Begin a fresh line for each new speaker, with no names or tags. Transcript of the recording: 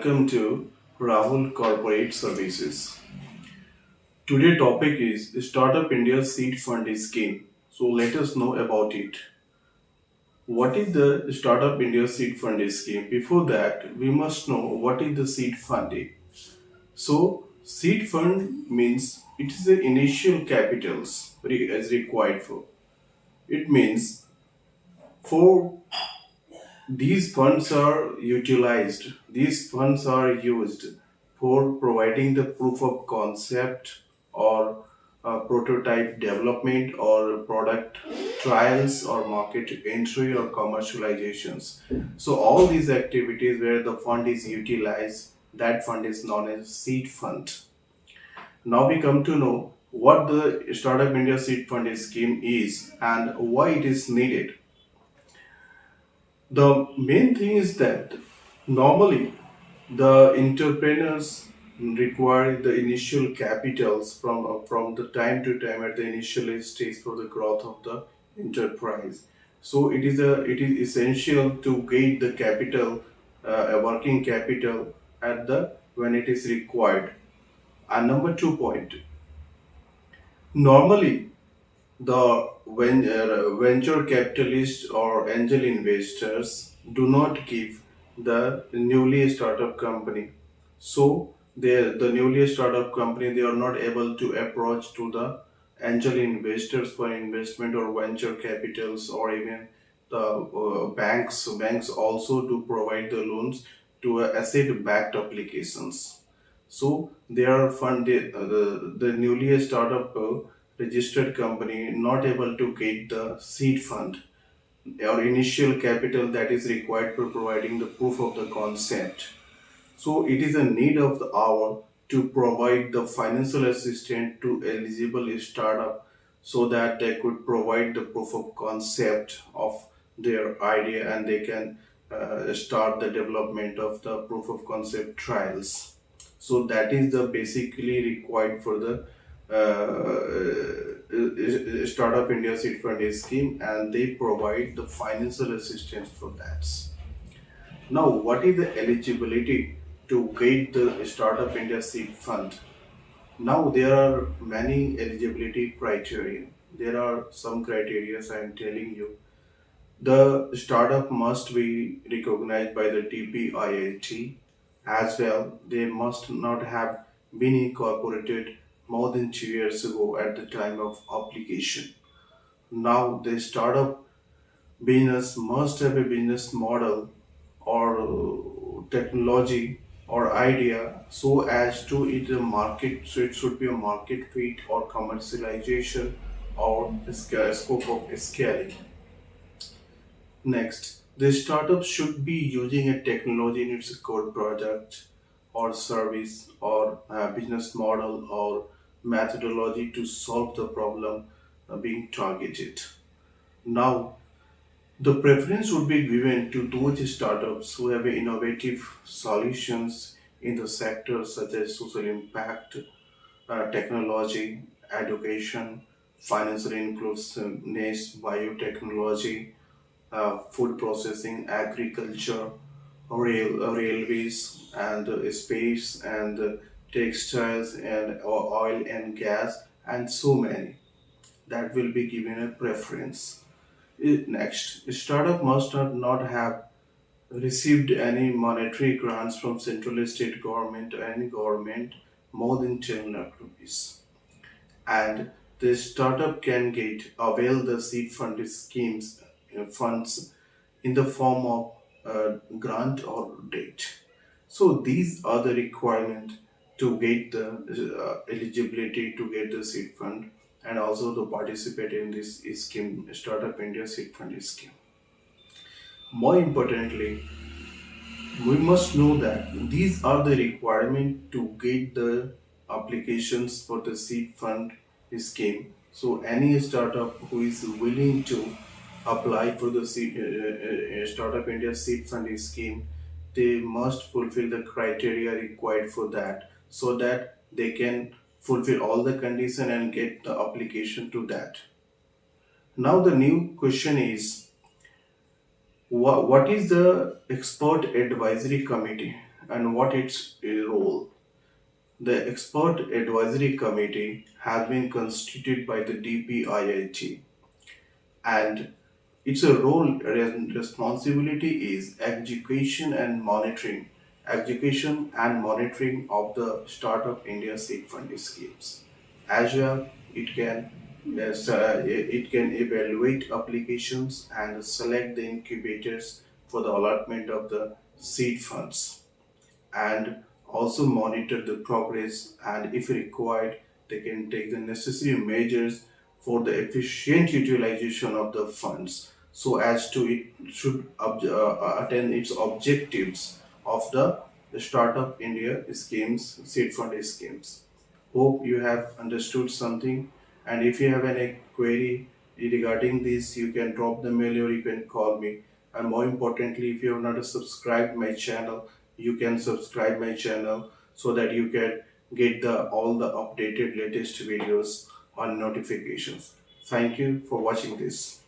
welcome to Rahul Corporate Services. Today topic is Startup India Seed Fund Scheme. So let us know about it. What is the Startup India Seed Fund Scheme? Before that, we must know what is the seed funding. So seed fund means it is the initial capitals as required for. It means for these funds are utilized, these funds are used for providing the proof of concept or prototype development or product trials or market entry or commercializations. So, all these activities where the fund is utilized, that fund is known as seed fund. Now, we come to know what the Startup India Seed Fund scheme is and why it is needed. The main thing is that normally the entrepreneurs require the initial capitals from the time to time at the initial stage for the growth of the enterprise. So it is essential to get the capital, a working capital at the when it is required. And number two point, normally the venture capitalists or angel investors do not give the newly startup company. So the newly startup company they are not able to approach to the angel investors for investment or venture capitals or even the banks also do provide the loans to asset backed applications. So they are funded the newly startup registered company not able to get the seed fund or initial capital that is required for providing the proof of the concept. So it is a need of the hour to provide the financial assistance to eligible startup so that they could provide the proof of concept of their idea and they can start the development of the proof of concept trials. So that is the basically required for the Startup India Seed Fund scheme, and they provide the financial assistance for that. Now, what is the eligibility to get the Startup India Seed Fund? Now, there are many eligibility criteria. There are some criteria I am telling you. The startup must be recognized by the TPIIT as well. They must not have been incorporated more than 2 years ago at the time of application. Now, the startup business must have a business model or technology or idea so as to it a market, so it should be a market fit or commercialization or scope of scaling. Next, the startup should be using a technology in its core product or service or business model or methodology to solve the problem being targeted. Now, the preference would be given to those startups who have innovative solutions in the sectors such as social impact, technology, education, financial inclusiveness, biotechnology, food processing, agriculture, railways, and space, and textiles, and oil and gas, and so many. That will be given a preference. Next, startup must not have received any monetary grants from central state government or any government more than 10 lakh rupees. And the startup can get avail the seed fund schemes funds in the form of grant or debt. So these are the requirement to get the eligibility to get the seed fund and also to participate in this scheme, Startup India Seed Fund scheme. More importantly, we must know that these are the requirement to get the applications for the seed fund scheme. So any startup who is willing to apply for the Startup India Seed Fund scheme, they must fulfill the criteria required for that so that they can fulfill all the condition and get the application to that. Now the new question is what is the expert advisory committee and what its role. The Expert Advisory Committee has been constituted by the DPIIT, and its a role and responsibility is education and monitoring of the Startup India seed fund schemes. As well, it can it can evaluate applications and select the incubators for the allotment of the seed funds, and also monitor the progress, and if required they can take the necessary measures for the efficient utilization of the funds so as to it should attain its objectives of the startup india schemes, seed fund schemes. Hope you have understood something, and if you have any query regarding this, you can drop the mail or you can call me. And more importantly, if you have not subscribed my channel, you can subscribe my channel so that you can get the all the updated latest videos on notifications. Thank you for watching this.